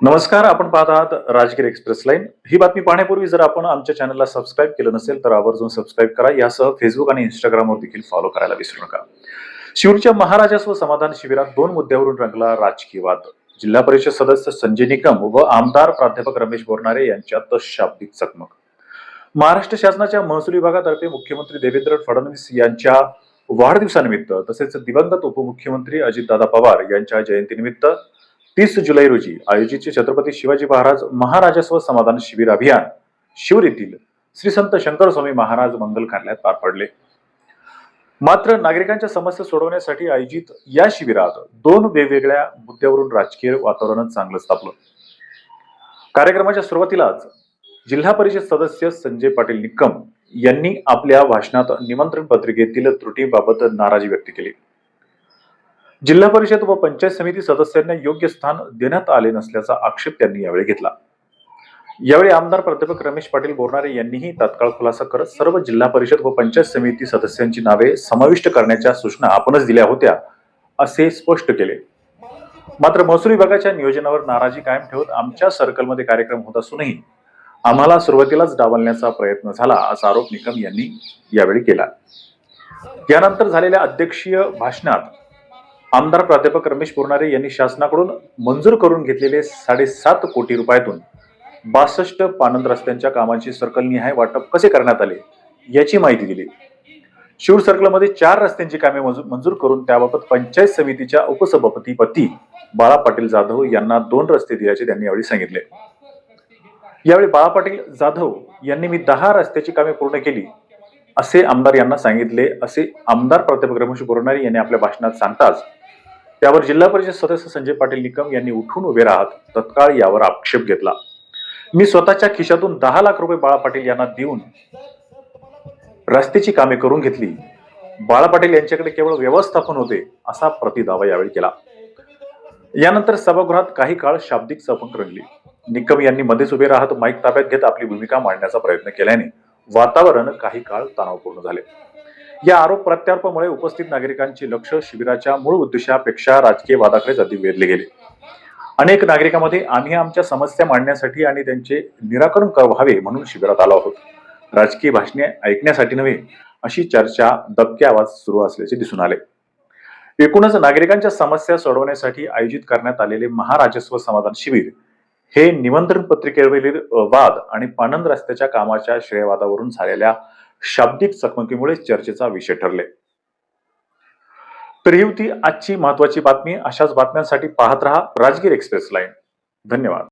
नमस्कार, आपण पाहत आहात राजगीर एक्सप्रेस लाईन. ही बातमी पाहण्यापूर्वी जर आपण आमच्या चॅनलला सबस्क्राईब केलं नसेल तर आवर्जून सबस्क्राईब करा. यासह फेसबुक आणि इंस्टाग्रामवर देखील फॉलो करायला विसरू नका. शिरूरच्या महाराजस्व समाधान शिबिरात 2 मुद्द्यावरून रंगला राजकीय वाद. जिल्हा परिषद सदस्य संजय निकम व आमदार प्राध्यापक रमेश बोरनारे यांच्यात शाब्दिक चकमक. महाराष्ट्र शासनाच्या महसूल विभागातर्फे मुख्यमंत्री देवेंद्र फडणवीस यांच्या वाढदिवसानिमित्त तसेच दिवंगत उपमुख्यमंत्री अजितदादा पवार यांच्या जयंतीनिमित्त 30 जुलै रोजी आयोजित छत्रपती शिवाजी महाराज महाराजस्व समाधान शिबिर अभियान शिरूर येथील श्री संत शंकर स्वामी महाराज मंगल कार्यालयात पार पडले. मात्र नागरिकांच्या समस्या सोडवण्यासाठी आयोजित या शिबिरात 2 वेगवेगळ्या मुद्द्यावरून राजकीय वातावरण चांगलंच तापलं. कार्यक्रमाच्या सुरुवातीलाच जिल्हा परिषद सदस्य संजय पाटील निकम यांनी आपल्या भाषणात निमंत्रण पत्रिकेतील त्रुटीबाबत नाराजी व्यक्त केली. जिल्हा परिषद व पंचायत समिती सदस्यांना योग्य स्थान देण्यात आले नसल्याचा आक्षेप त्यांनी यावेळी घेतला. यावेळी आमदार प्राध्यापक रमेश पाटील बोरनारे यांनीही तात्काळ खुलासा करत सर्व जिल्हा परिषद व पंचायत समिती सदस्यांची नावे समाविष्ट करण्याच्या सूचना आपणच दिल्या होत्या असे स्पष्ट केले. मात्र महसूल विभागाच्या नियोजनावर नाराजी कायम ठेवत आमच्या सर्कलमध्ये कार्यक्रम होत असूनही आम्हाला सुरुवातीलाच डावलण्याचा प्रयत्न झाला असा आरोप निकम यांनी यावेळी केला. यानंतर झालेल्या अध्यक्षीय भाषणात आमदार प्राध्यापक रमेश बोरनारे यांनी शासनाकडून मंजूर करून घेतलेले 7.5 कोटी रुपयातून 62 पानंद रस्त्यांच्या कामांची सर्कलनिहाय वाटप कसे करण्यात आले याची माहिती दिली. शिरूर सर्कलमध्ये 4 रस्त्यांची कामे मंजूर करून त्याबाबत पंचायत समितीच्या उपसभापती बाळा पाटील जाधव यांना 2 रस्ते दिल्याचे त्यांनी यावेळी सांगितले. यावेळी बाळा पाटील जाधव यांनी मी 10 रस्त्याची कामे पूर्ण केली असे आमदार यांना सांगितले असे आमदार प्राध्यापक रमेश बोरनारे यांनी आपल्या भाषणात सांगताच त्यावर जिल्हा परिषद सदस्य संजय पाटील निकम यांनी उठून उभे राहत तत्काळ यावर आक्षेप घेतला. मी स्वतःच्या खिशातून 10 लाख रुपये बाळा पाटील यांना देऊन रस्त्याची कामे करून घेतली. बाळा पाटील यांच्याकडे केवळ व्यवस्थापन होते असा प्रतिदावा यावेळी केला. यानंतर सभागृहात काही काळ शाब्दिक चकमक रंगली. निकम यांनी मध्येच उभे राहत माईक ताब्यात घेत आपली भूमिका मांडण्याचा प्रयत्न केल्याने वातावरण काही काळ तणावपूर्ण झाले. या आरोप प्रत्यारोपामुळे उपस्थित नागरिकांचे लक्ष शिबिराच्या मूळ उद्देशापेक्षा राजकीय वादाकडेच अधिक वेधले गेले. अनेक नागरिकांमध्ये आम्ही आमच्या समस्या मांडण्यासाठी आणि त्यांचे निराकरण व्हावे म्हणून शिबिरात आलो आहोत, राजकीय भाषणे ऐकण्यासाठी नव्हे अशी चर्चा दबके आवाज सुरू असल्याचे दिसून आले. एकूणच नागरिकांच्या समस्या सोडवण्यासाठी आयोजित करण्यात आलेले महाराजस्व समाधान शिबिर हे निमंत्रण पत्रिकेवरील वाद आणि पानंद रस्त्याच्या कामाच्या श्रेयवादावरून झालेल्या शाब्दिक चकमकीमुळे चर्चेचा विषय ठरले. तर ही होती आजची महत्वाची बातमी. अशाच बातम्यांसाठी पाहत रहा राजगीर एक्सप्रेस लाईन. धन्यवाद.